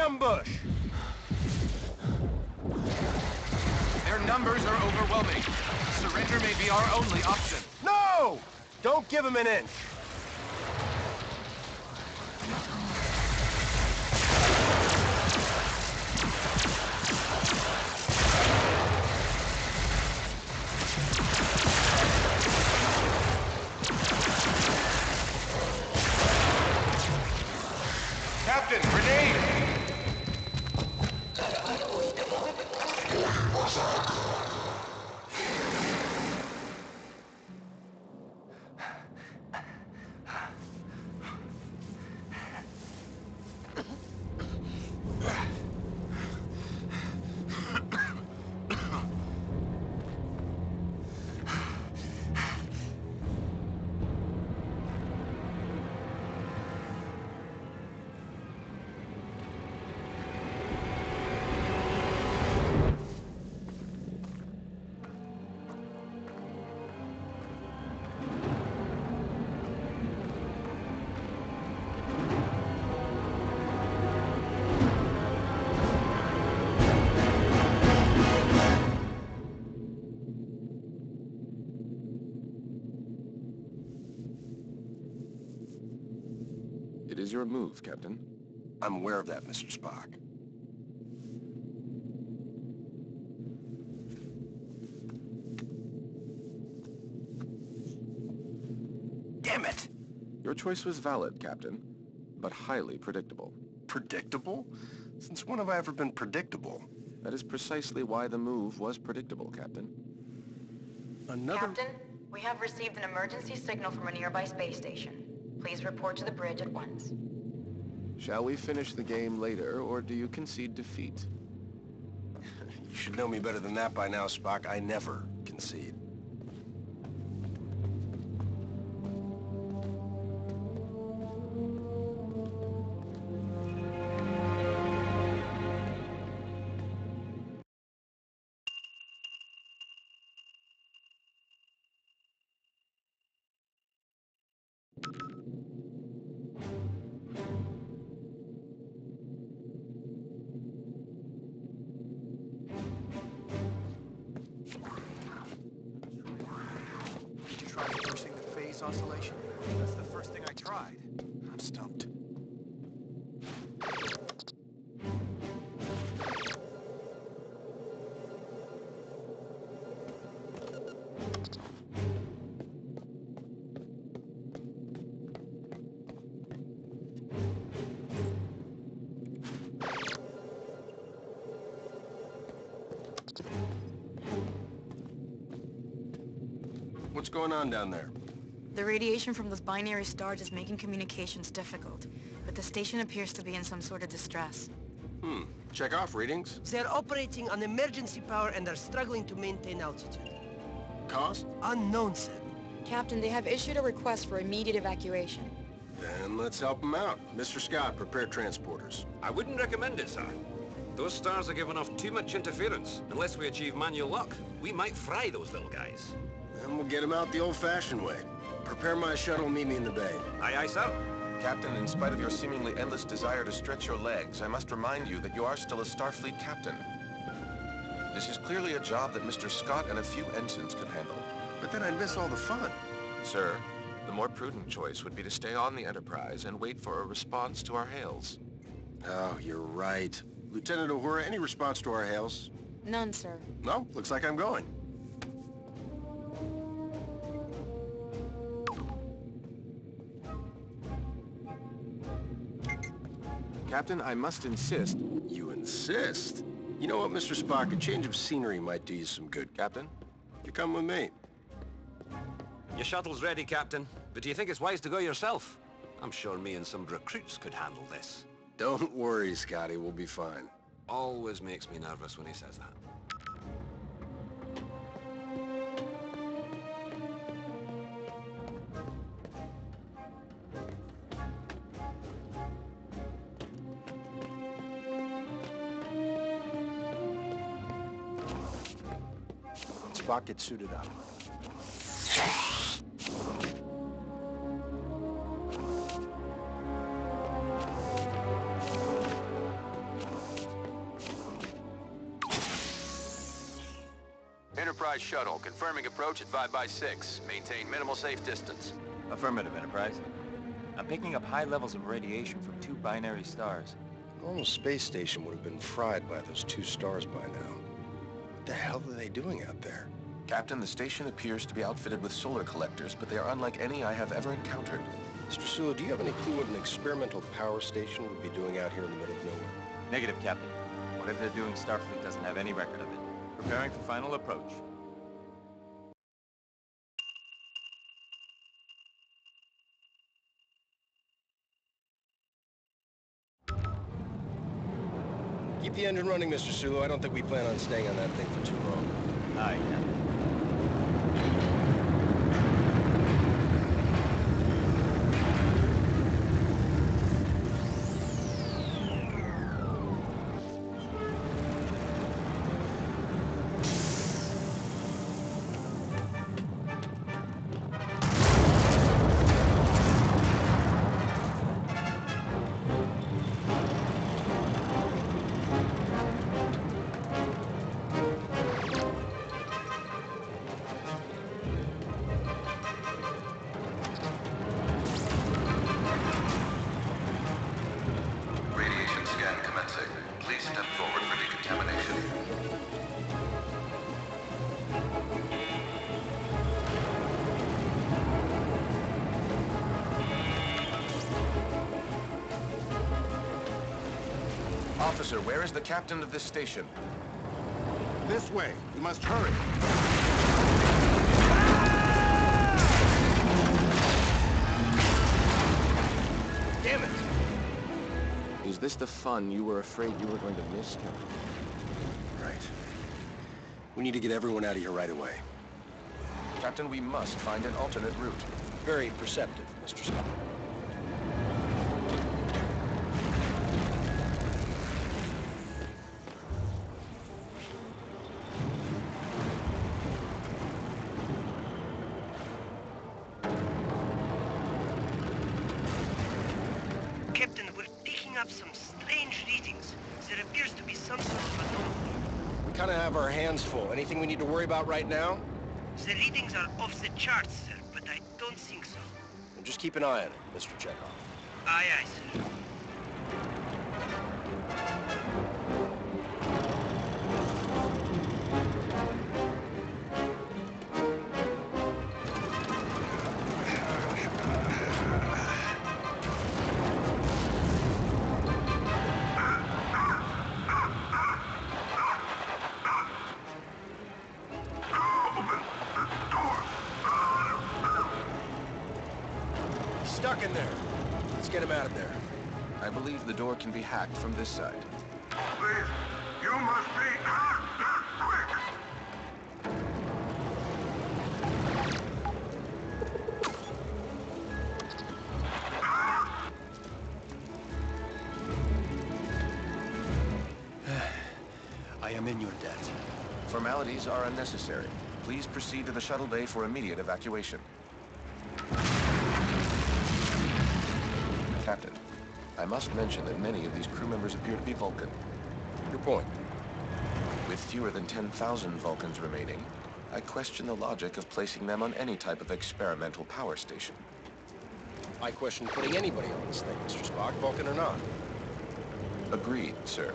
ambush! Their numbers are overwhelming. Surrender may be our only option. No! Don't give him an inch! Captain, grenade! It is your move, Captain. I'm aware of that, Mr. Spock. Damn it! Your choice was valid, Captain, but highly predictable. Predictable? Since when have I ever been predictable? That is precisely why the move was predictable, Captain. Captain, we have received an emergency signal from a nearby space station. Please report to the bridge at once. Shall we finish the game later, or do you concede defeat? You should know me better than that by now, Spock. I never concede. Did you try forcing the phase oscillation? That's the first thing I tried. I'm stumped. What's going on down there? The radiation from those binary stars is making communications difficult, but the station appears to be in some sort of distress. Check off readings. They're operating on emergency power and are struggling to maintain altitude. Cost? Unknown, sir. Captain, they have issued a request for immediate evacuation. Then let's help them out. Mr. Scott, prepare transporters. I wouldn't recommend it, sir. Those stars are giving off too much interference. Unless we achieve manual lock, we might fry those little guys. Then we'll get them out the old-fashioned way. Prepare my shuttle, meet me in the bay. Aye, aye, sir. Captain, in spite of your seemingly endless desire to stretch your legs, I must remind you that you are still a Starfleet captain. This is clearly a job that Mr. Scott and a few ensigns could handle. But then I'd miss all the fun. Sir, the more prudent choice would be to stay on the Enterprise and wait for a response to our hails. Oh, you're right. Lieutenant Uhura, any response to our hails? None, sir. No? Looks like I'm going. Captain, I must insist. You insist? You know what, Mr. Spock? A change of scenery might do you some good. Captain? You come with me. Your shuttle's ready, Captain. But do you think it's wise to go yourself? I'm sure me and some recruits could handle this. Don't worry, Scotty. We'll be fine. Always makes me nervous when he says that. Spock, get suited up. Enterprise shuttle, confirming approach at 5x6. Maintain minimal safe distance. Affirmative, Enterprise. I'm picking up high levels of radiation from 2 binary stars. A normal space station would have been fried by those 2 stars by now. What the hell are they doing out there? Captain, the station appears to be outfitted with solar collectors, but they are unlike any I have ever encountered. Mr. Sulu, do you have any clue what an experimental power station would be doing out here in the middle of nowhere? Negative, Captain. Whatever they're doing, Starfleet doesn't have any record of it. Preparing for final approach. Keep the engine running, Mr. Sulu. I don't think we plan on staying on that thing for too long. Aye, Captain. Radiation scan commencing. Please step forward for decontamination. Officer, where is the captain of this station? This way. You must hurry. Damn it! Is this the fun you were afraid you were going to miss, Captain? Right. We need to get everyone out of here right away. Captain, we must find an alternate route. Very perceptive, Mr. Scott. Captain, we're picking up some strange readings. There appears to be some sort of anomaly. We kind of have our hands full. Anything we need to worry about right now? The readings are off the charts, sir, but I don't think so. Well, just keep an eye on it, Mr. Chekhov. Aye, aye, sir. He's stuck in there. Let's get him out of there. I believe the door can be hacked from this side. Please, you must be quick. I am in your debt. Formalities are unnecessary. Please proceed to the shuttle bay for immediate evacuation. Captain, I must mention that many of these crew members appear to be Vulcan. Your point. With fewer than 10,000 Vulcans remaining, I question the logic of placing them on any type of experimental power station. I question putting anybody on this thing, Mr. Spock, Vulcan or not. Agreed, sir.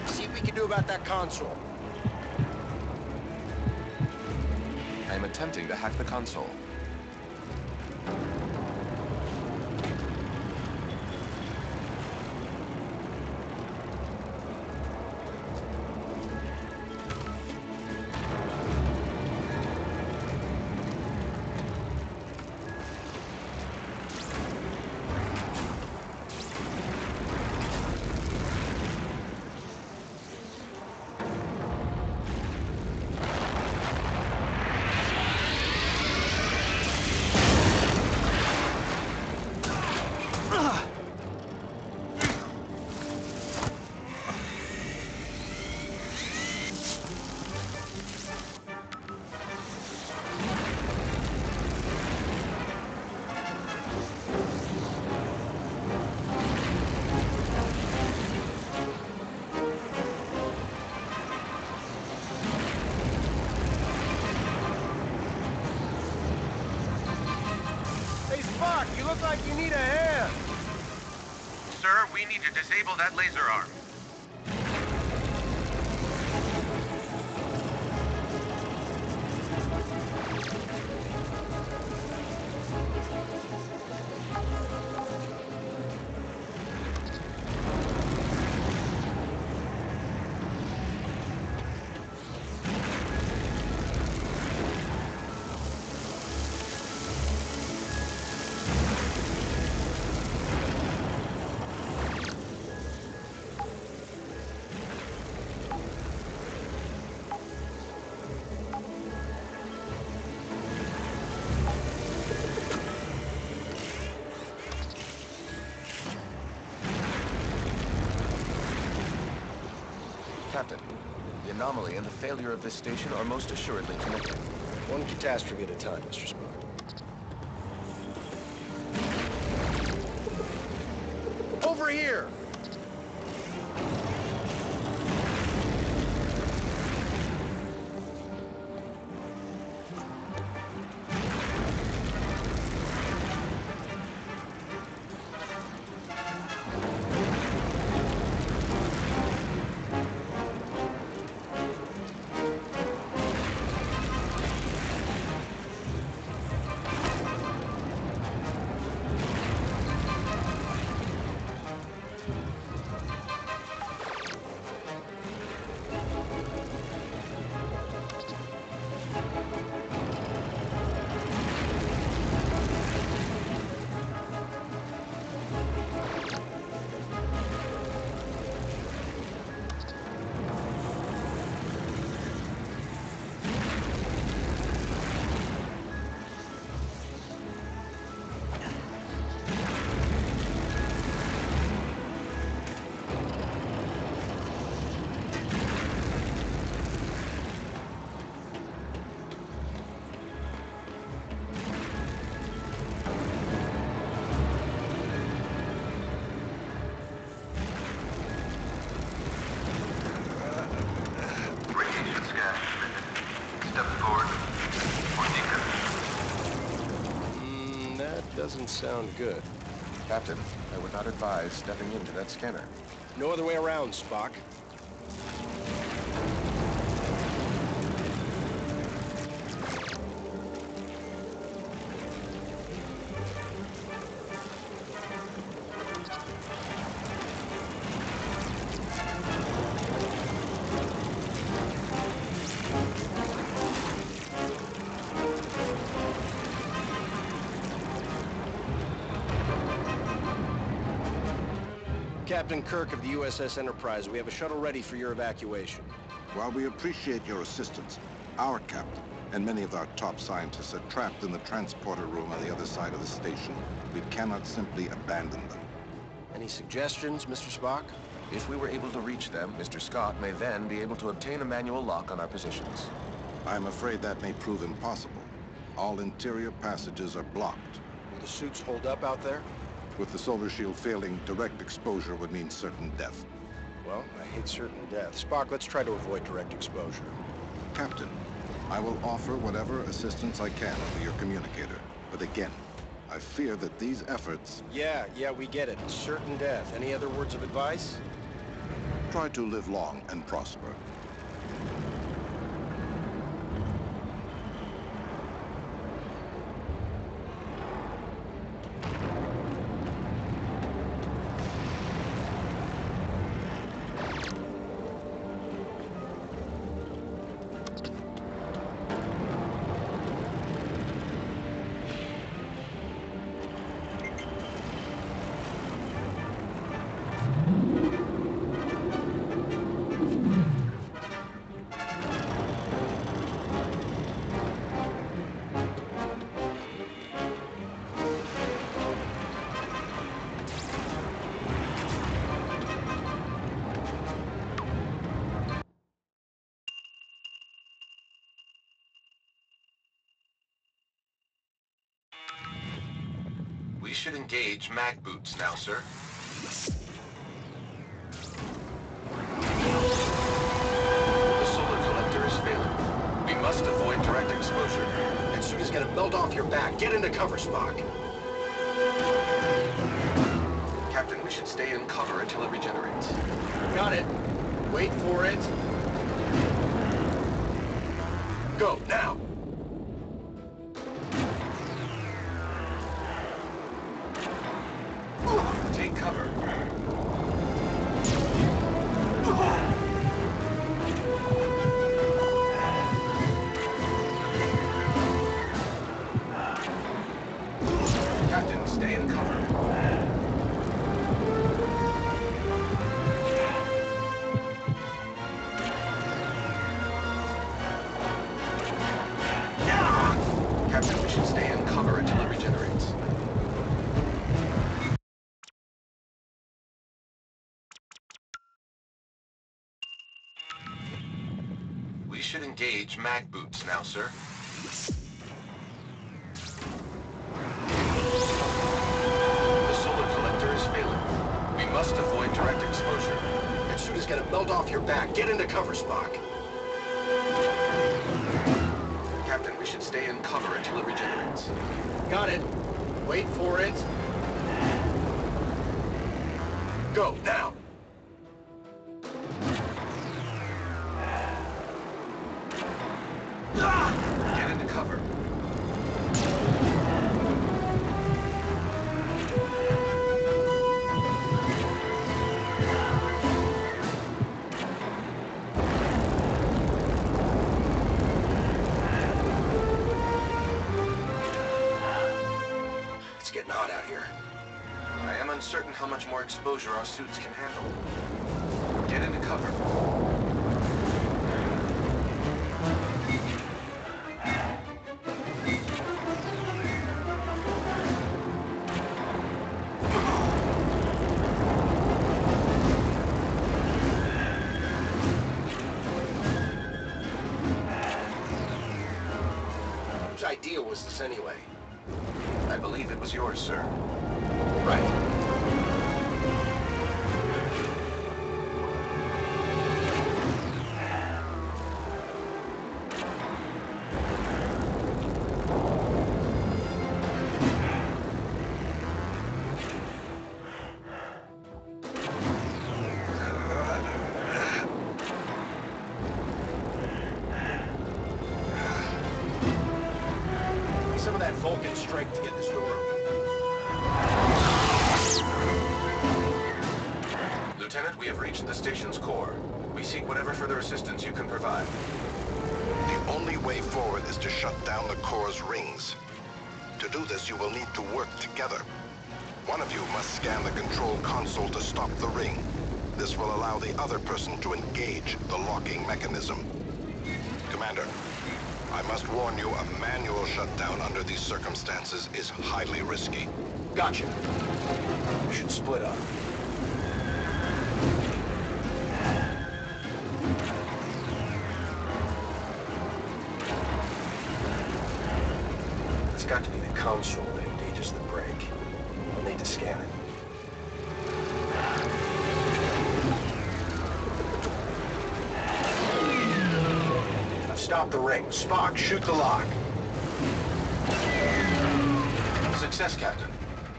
See what we can do about that console. I am attempting to hack the console. Spock, you look like you need a hand. Sir, we need to disable that laser arm. Captain, the anomaly and the failure of this station are most assuredly connected. One catastrophe at a time, Mr. Spock. Over here! Doesn't sound good. Captain, I would not advise stepping into that scanner. No other way around, Spock. Captain Kirk of the USS Enterprise, we have a shuttle ready for your evacuation. While we appreciate your assistance, our captain and many of our top scientists are trapped in the transporter room on the other side of the station. We cannot simply abandon them. Any suggestions, Mr. Spock? If we were able to reach them, Mr. Scott may then be able to obtain a manual lock on our positions. I'm afraid that may prove impossible. All interior passages are blocked. Will the suits hold up out there? With the solar shield failing, direct exposure would mean certain death. Well, I hate certain death. Spock, let's try to avoid direct exposure. Captain, I will offer whatever assistance I can over your communicator. But again, I fear that these efforts... Yeah, we get it. Certain death. Any other words of advice? Try to live long and prosper. We should engage mag boots now, sir. The solar collector is failing. We must avoid direct exposure. That suit is gonna melt off your back. Get into cover, Spock. should stay in cover until it regenerates. Got it. Wait for it. Go, now! Take cover. Captain, stay in cover. Captain, we should stay in cover until it regenerates. We should engage mag boots now, sir. The solar collector is failing. We must avoid direct exposure. That suit is gonna melt off your back. Get into cover, Spock. Captain, we should stay in cover until it regenerates. Got it. Wait for it. Go, now! Get into cover. It's getting hot out here. I am uncertain how much more exposure our suits can handle. Get into cover. Whose idea was this anyway? I believe it was yours, sir. Right. Some of that Vulcan strength to get this door open. Lieutenant, we have reached the station's core. We seek whatever further assistance you can provide. The only way forward is to shut down the core's rings. To do this, you will need to work together. One of you must scan the control console to stop the ring. This will allow the other person to engage the locking mechanism. Commander, I must warn you, a manual shutdown under these circumstances is highly risky. Gotcha. We should split up. It's got to be the console that engages the break. I'll need to scan it. I've stopped the ring. Spock, shoot the lock. Success, Captain.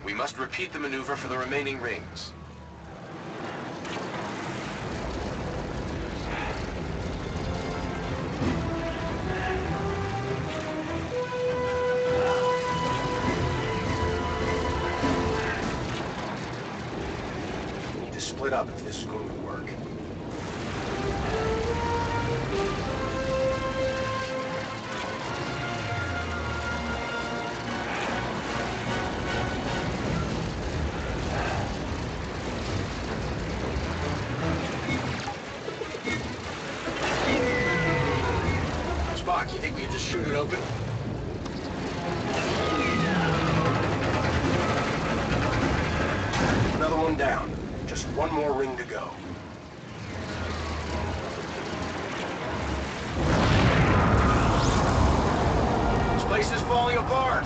We must repeat the maneuver for the remaining rings. We need to split up if this is going to work. Spock, you think we can just shoot it open? Another one down. Just one more ring to go. This place is falling apart.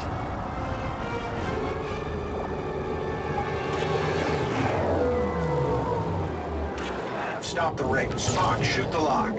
I've stopped the ring. Spock, shoot the lock.